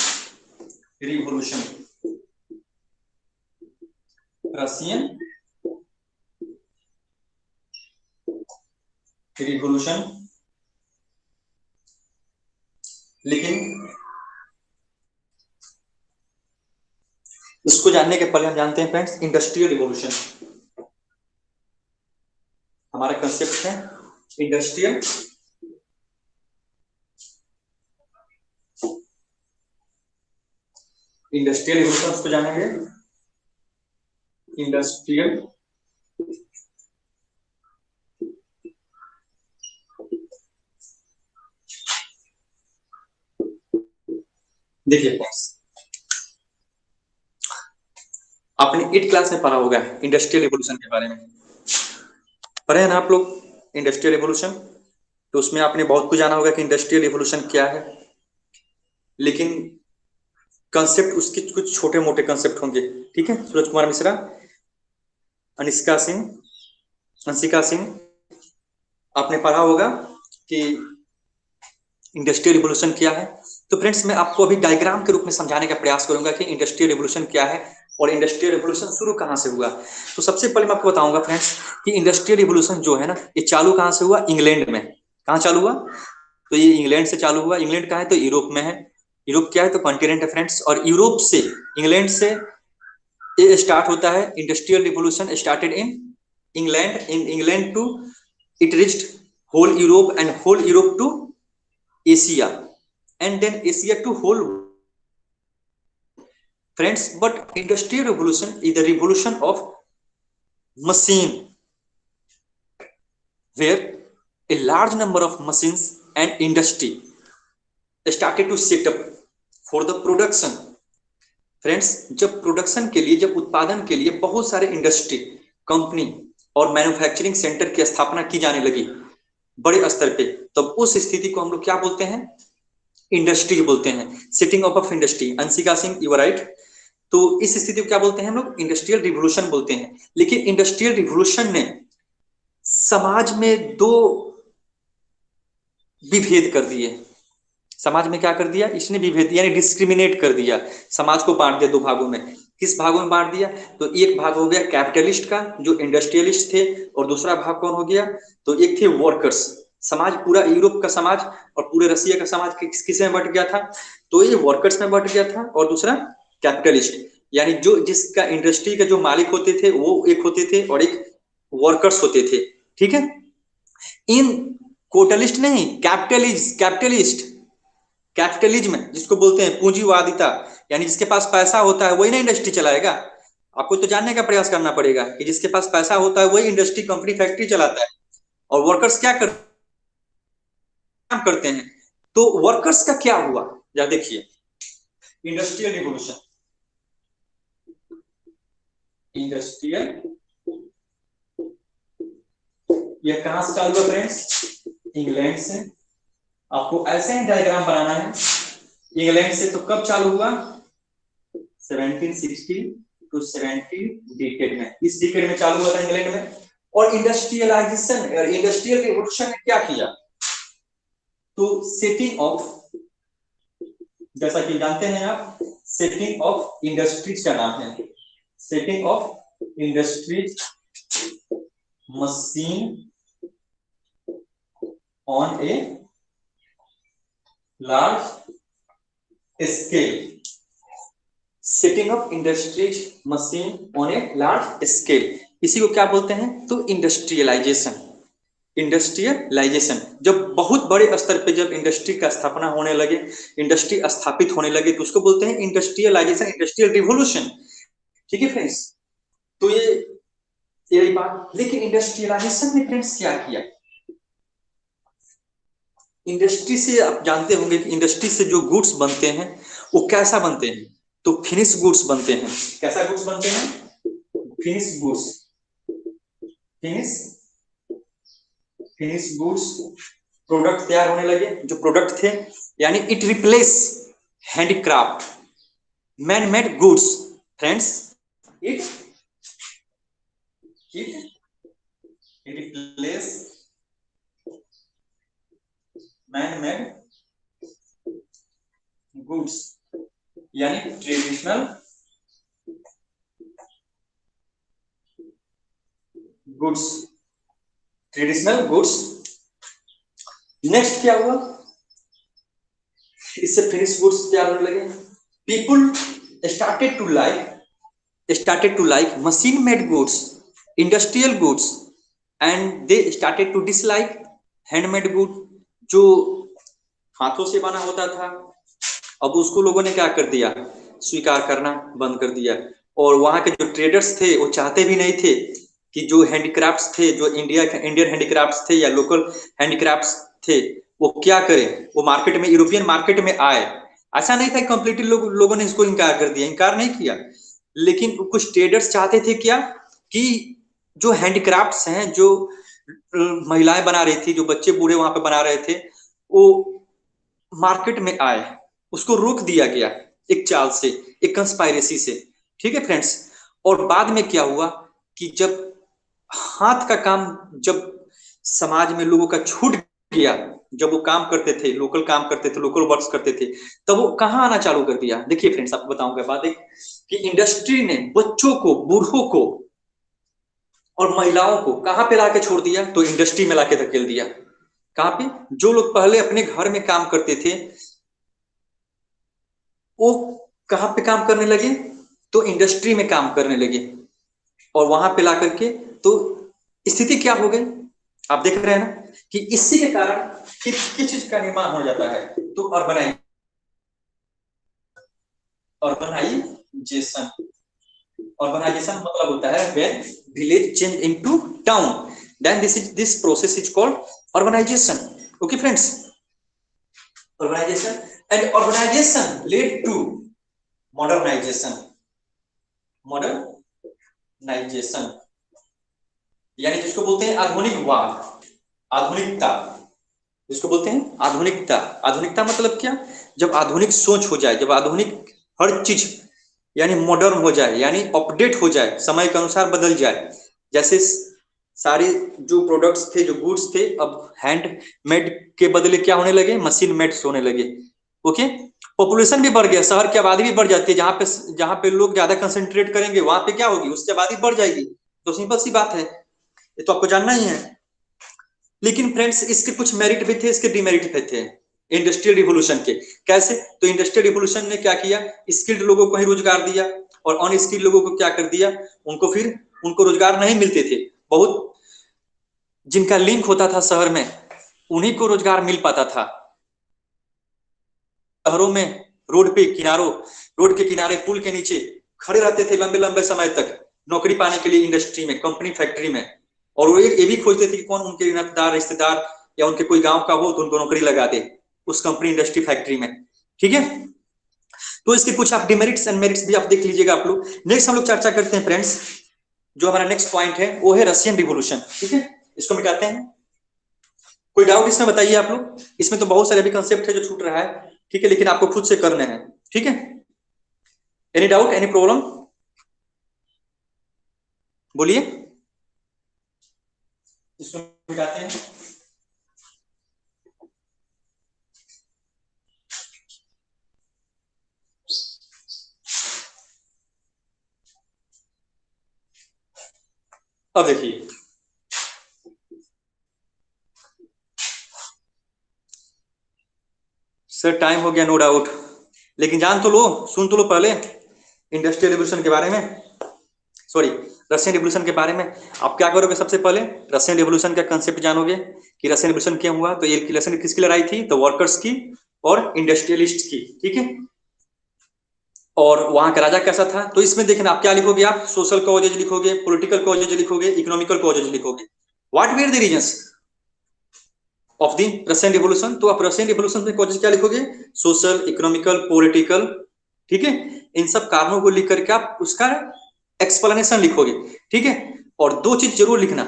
A: revolution, Russian revolution. लेकिन इसको जानने के पहले हम जानते हैं फ्रेंड्स इंडस्ट्रियल रिवॉल्यूशन। हमारा कंसेप्ट है इंडस्ट्रियल इंडस्ट्रियल रिवॉल्यूशन, उसको जानेंगे इंडस्ट्रियल देखिए फ्रेंड्स, आपने 8th क्लास में पढ़ा होगा इंडस्ट्रियल रिवॉल्यूशन के बारे में, पढ़े हैं ना आप लोग इंडस्ट्रियल रिवॉल्यूशन? तो उसमें आपने बहुत कुछ जाना होगा कि इंडस्ट्रियल रिवॉल्यूशन क्या है, लेकिन कंसेप्ट उसके कुछ छोटे मोटे कंसेप्ट होंगे। ठीक है, सूरज कुमार मिश्रा, अनिष्का सिंह, अंशिका सिंह, आपने पढ़ा होगा कि इंडस्ट्रियल रिवॉल्यूशन क्या है। तो फ्रेंड्स मैं आपको अभी डायग्राम के रूप में समझाने का प्रयास करूंगा कि इंडस्ट्रियल रिवॉल्यूशन क्या है और इंडस्ट्रियल रिवॉल्यूशन शुरू कहां से हुआ। तो सबसे पहले मैं आपको बताऊंगा फ्रेंड्स कि इंडस्ट्रियल रिवॉल्यूशन जो है ना, ये चालू कहां से हुआ? इंग्लैंड में। कहां चालू हुआ? तो ये इंग्लैंड से चालू हुआ। इंग्लैंड कहां है? तो यूरोप में है। यूरोप क्या है? तो कॉन्टिनेंट है फ्रेंड्स। और यूरोप से, इंग्लैंड से ये स्टार्ट होता है। Industrial revolution started in England, in England to it reached whole Europe and whole Europe to Asia and then Asia to whole friends. But industrial revolution is the revolution of machine, where a large number of machines and industry started to set up for the production. Friends जब production के लिए, जब उत्पादन के लिए बहुत सारे industry, company और मैन्युफैक्चरिंग सेंटर की स्थापना की जाने लगी बड़े स्तर पे, तब उस स्थिति को हम लोग क्या बोलते हैं? इंडस्ट्री बोलते हैं। Setting up of industry, Anshika Singh you are right. तो इस स्थिति को क्या बोलते हैं हम लोग? इंडस्ट्रियल रिवॉल्यूशन बोलते हैं। लेकिन इंडस्ट्रियल रिवॉल्यूशन ने समाज में दो विभेद कर दिए। समाज में क्या कर दिया इसने? विभेद, यानी डिस्क्रिमिनेट कर दिया। समाज को बांट दिया दो भागों में। किस भागों में बांट दिया? तो एक भाग हो गया कैपिटलिस्ट का, जो इंडस्ट्रियलिस्ट थे, और दूसरा भाग कौन हो गया? तो एक थे वर्कर्स। समाज पूरा यूरोप का समाज और पूरे रसिया का समाज किसमें बट गया था? तो ये वर्कर्स में बट गया था, और दूसरा कैपिटलिस्ट, यानी जो जिसका इंडस्ट्री का जो मालिक होते थे वो एक होते थे और एक वर्कर्स होते थे। ठीक है, इन कोटलिस्ट नहीं, कैपिटलिस्ट कैपिटलिज्म जिसको बोलते हैं पूंजीवादिता, यानी जिसके पास पैसा होता है वही ना इंडस्ट्री चलाएगा। आपको तो जानने का प्रयास करना पड़ेगा कि जिसके पास पैसा होता है वही इंडस्ट्री, कंपनी, फैक्ट्री चलाता है। और वर्कर्स क्या काम करते हैं? तो वर्कर्स का क्या हुआ या देखिए, इंडस्ट्रियल रिवॉल्यूशन, इंडस्ट्रियल, ये कहां से चालू हुआ फ्रेंड्स? इंग्लैंड से। आपको ऐसे ही डायग्राम बनाना है। इंग्लैंड से तो कब चालू हुआ? 1760 टू 70 डिकेड में, इस डिकेड में चालू हुआ था इंग्लैंड में। और इंडस्ट्रियलाइजेशन, इंडस्ट्रियल रिवॉल्यूशन ने क्या किया? तो सेटिंग ऑफ, जैसा कि जानते हैं आप, सेटिंग ऑफ इंडस्ट्रीज का नाम है, setting of industries machine on a large scale, setting up industries machine on a large scale, इसी को क्या बोलते हैं? तो इंडस्ट्रियलाइजेशन। इंडस्ट्रियलाइजेशन जब बहुत बड़े स्तर पे जब इंडस्ट्री का स्थापना होने लगे, इंडस्ट्री स्थापित होने लगे, तो उसको बोलते हैं इंडस्ट्रियलाइजेशन, इंडस्ट्रियल रिवॉल्यूशन। ठीक है फ्रेंड्स, तो ये यही बात। लेकिन इंडस्ट्रियलाइजेशन ने फ्रेंड्स क्या किया? इंडस्ट्री से आप जानते होंगे कि इंडस्ट्री से जो गुड्स बनते हैं वो कैसा बनते हैं? तो फिनिश गुड्स बनते हैं। कैसा गुड्स बनते हैं? Finish goods, finish goods, product तैयार होने लगे जो प्रोडक्ट थे, यानी it replace handicraft, man made goods. Friends it replace man made goods यानी traditional goods, traditional goods. Next क्या हुआ, इससे फिनिश गुड्स तैयार होने लगे। People started to like machine made goods, industrial goods, and they started to dislike handmade good, जो हाथों से बना होता था। अब उसको लोगों ने क्या कर दिया, स्वीकार करना बंद कर दिया। और वहां के जो ट्रेडर्स थे वो चाहते भी नहीं थे कि जो हैंडीक्राफ्ट्स थे, जो इंडियन हैंडीक्राफ्ट्स थे या लोकल हैंडीक्राफ्ट्स थे, वो क्या करें, वो मार्केट में, यूरोपियन मार्केट में आए। ऐसा नहीं था कंप्लीटली लोगों ने इसको इनकार कर दिया, इनकार नहीं किया, लेकिन कुछ ट्रेडर्स चाहते थे क्या कि जो हैंडीक्राफ्ट्स हैं, जो महिलाएं बना रही थी, जो बच्चे बूढ़े वहां पे बना रहे थे, वो मार्केट में आए। उसको रोक दिया गया एक चाल से, एक कंस्पायरेसी से। ठीक है फ्रेंड्स। और बाद में क्या हुआ कि जब हाथ का काम, जब समाज में लोगों का छूट गया, जब वो काम करते थे, लोकल काम करते थे, लोकल वर्क्स करते थे, तब वो कहाँ आना चालू कर दिया। देखिए फ्रेंड्स, आपको बताऊंगा बात एक, कि इंडस्ट्री ने बच्चों को, बूढ़ों को और महिलाओं को कहां पे लाके छोड़ दिया, तो इंडस्ट्री में लाके धकेल दिया। कहां पे, जो लोग पहले अपने घर में काम करते थे वो कहां पे काम करने लगे, तो इंडस्ट्री में काम करने लगे। और वहां पे ला करके तो स्थिति क्या हो गई, आप देख रहे हैं ना, कि इसी के कारण किस चीज का निर्माण हो जाता है, तो अर्बनाइजेशन। अर्बनाइजेशन मतलब होता है when village change into town, then this process is called urbanization. Okay friends, urbanization, and urbanization led to modernization यानी जिसको बोलते हैं आधुनिकवाद, आधुनिकता, जिसको बोलते हैं आधुनिकता। आधुनिकता मतलब क्या, जब आधुनिक सोच हो जाए, जब आधुनिक हर चीज यानी मॉडर्न हो जाए, यानी अपडेट हो जाए, समय के अनुसार बदल जाए। जैसे सारे जो प्रोडक्ट्स थे, जो गुड्स थे, अब हैंडमेड के बदले क्या होने लगे, मशीन मेड होने लगे। ओके, पॉपुलेशन भी बढ़ गया, शहर की आबादी भी बढ़ जाती है, जहां पे लोग ज्यादा कंसंट्रेट करेंगे वहां पे क्या होगी, उसकी आबादी बढ़ जाएगी। तो सिंपल सी बात है, ये तो आपको जानना ही है। लेकिन फ्रेंड्स, इसके कुछ मेरिट भी थे, इसके डिमेरिट भी थे इंडस्ट्रियल रिवोल्यूशन के। कैसे, तो इंडस्ट्रियल रिवोल्यूशन ने क्या किया, स्किल्ड लोगों को ही रोजगार दिया, और अनस्किल्ड लोगों को क्या कर दिया, उनको रोजगार नहीं मिलते थे। बहुत जिनका लिंक होता था शहर में, उन्हीं को रोजगार मिल पाता था। शहरों में रोड के किनारे, पुल के नीचे खड़े रहते थे लंबे लंबे समय तक नौकरी पाने के लिए इंडस्ट्री में, कंपनी, फैक्ट्री में। और वो ये भी खोजते थे कि कौन उनके रिश्तेदार या उनके कोई गांव का हो तो उनको नौकरी लगा दे उस कंपनी, इंडस्ट्री, फैक्ट्री में। ठीक है, तो इसके कुछ आप डिमेरिट्स एंड मेरिट्स भी आप देख लीजिएगा आप लोग। नेक्स्ट हम लोग चर्चा करते हैं फ्रेंड्स, जो हमारा नेक्स्ट पॉइंट है वो है रशियन रिवोल्यूशन। ठीक है, इसको मिटाते हैं। कोई डाउट इसमें बताइए आप लोग, इसमें तो बहुत सारे भी कंसेप्ट है जो छूट रहा है। ठीक है, लेकिन आपको खुद से करने हैं। ठीक है, एनी डाउट, एनी प्रॉब्लम, बोलिए। इसको मिटाते हैं। अब देखिए, सर टाइम हो गया नो डाउट, लेकिन जान तो लो, सुन तो लो पहले इंडस्ट्रियल रिवोल्यूशन के बारे में, सॉरी रशियन रिवोल्यूशन के बारे में। आप क्या करोगे, सबसे पहले रशियन रिवोल्यूशन का कंसेप्ट जानोगे कि रशियन रिवोल्यूशन क्यों हुआ। तो ये रशियन किसकी लड़ाई थी, तो वर्कर्स की और इंडस्ट्रियलिस्ट की। ठीक है, और वहां का राजा कैसा था, तो इसमें देखना आप क्या लिखोगे, आप सोशल कॉजेज लिखोगे, पॉलिटिकल कॉजेज लिखोगे, इकोनॉमिकल कॉजेज लिखोगे। What were the reasons of the Russian revolution, तो आप रशियन रिवोल्यूशन में कॉजेज क्या लिखोगे, सोशल, इकोनॉमिकल, पॉलिटिकल। ठीक है, इन सब कारणों को लिख करके आप उसका एक्सप्लेनेशन लिखोगे। ठीक है, और दो चीज जरूर लिखना,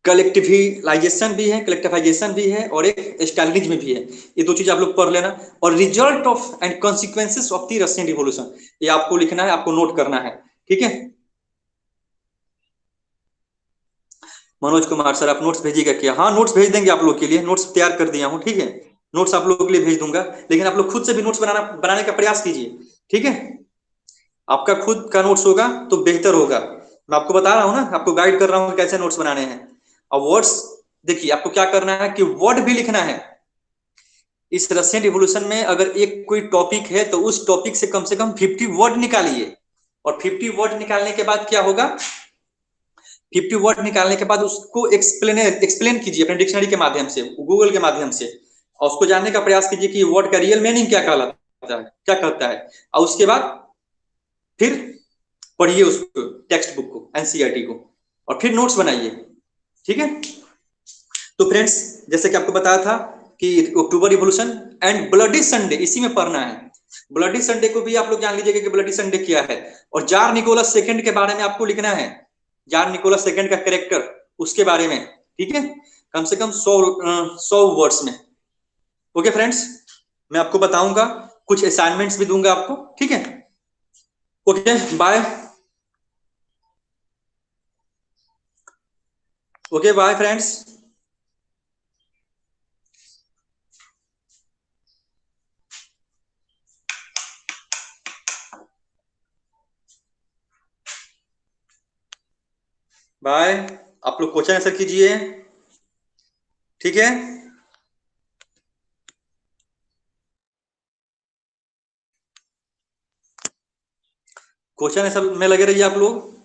A: कलेक्टिवाइजेशन भी है, कलेक्टिवाइजेशन भी है, और एक स्टालिनिज्म भी है। ये दो चीज आप लोग पढ़ लेना। और result of and consequences of the Russian revolution, ये आपको लिखना है, आपको नोट करना है। ठीक है, मनोज कुमार सर, आप नोट्स भेजिएगा क्या? हाँ, नोट्स भेज देंगे आप लोग के लिए, नोट्स तैयार कर दिया हूँ, ठीक है। नोट्स आप लोगों के लिए भेज दूंगा, लेकिन आप लोग खुद से भी नोट्स बनाने का प्रयास कीजिए, ठीक है। आपका खुद का नोट्स होगा तो बेहतर होगा। मैं आपको बता रहा हूँ ना, आपको गाइड कर रहा हूँ कैसे नोट्स बनाने हैं। और वर्ड्स, देखिए आपको क्या करना है कि वर्ड भी लिखना है। इस रशियन रिवॉल्यूशन में अगर एक कोई टॉपिक है तो उस टॉपिक से कम 50 वर्ड निकालिए। और 50 वर्ड निकालने के बाद क्या होगा, 50 वर्ड निकालने के बाद उसको एक्सप्लेन कीजिए अपने डिक्शनरी के माध्यम से, गूगल के माध्यम से, और उसको जानने का प्रयास कीजिए कि वर्ड का रियल मीनिंग क्या कहलाता है, क्या करता है। और उसके बाद फिर पढ़िए उसको, टेक्स्ट बुक को, एनसीईआरटी को, और फिर नोट्स बनाइए, ठीक है। तो फ्रेंड्स, जैसे कि आपको बताया था कि अक्टूबर रिवॉल्यूशन एंड ब्लडी संडे इसी में पढ़ना है। ब्लडी संडे को भी आप लोग जान लीजिएगा कि ब्लडी संडे क्या है। और जार निकोलस सेकंड के बारे में आपको लिखना है, जार निकोलस सेकंड का कैरेक्टर, उसके बारे में, ठीक है। कम से कम 100 वर्ड्स में। ओके फ्रेंड्स, मैं आपको बताऊंगा, कुछ असाइनमेंट्स भी दूंगा आपको, ठीक है। Okay, bye. Okay, bye friends. Bye. आप लोग क्वेश्चन आंसर कीजिए, ठीक है। क्वेश्चन आंसर में लगे रहिए आप लोग।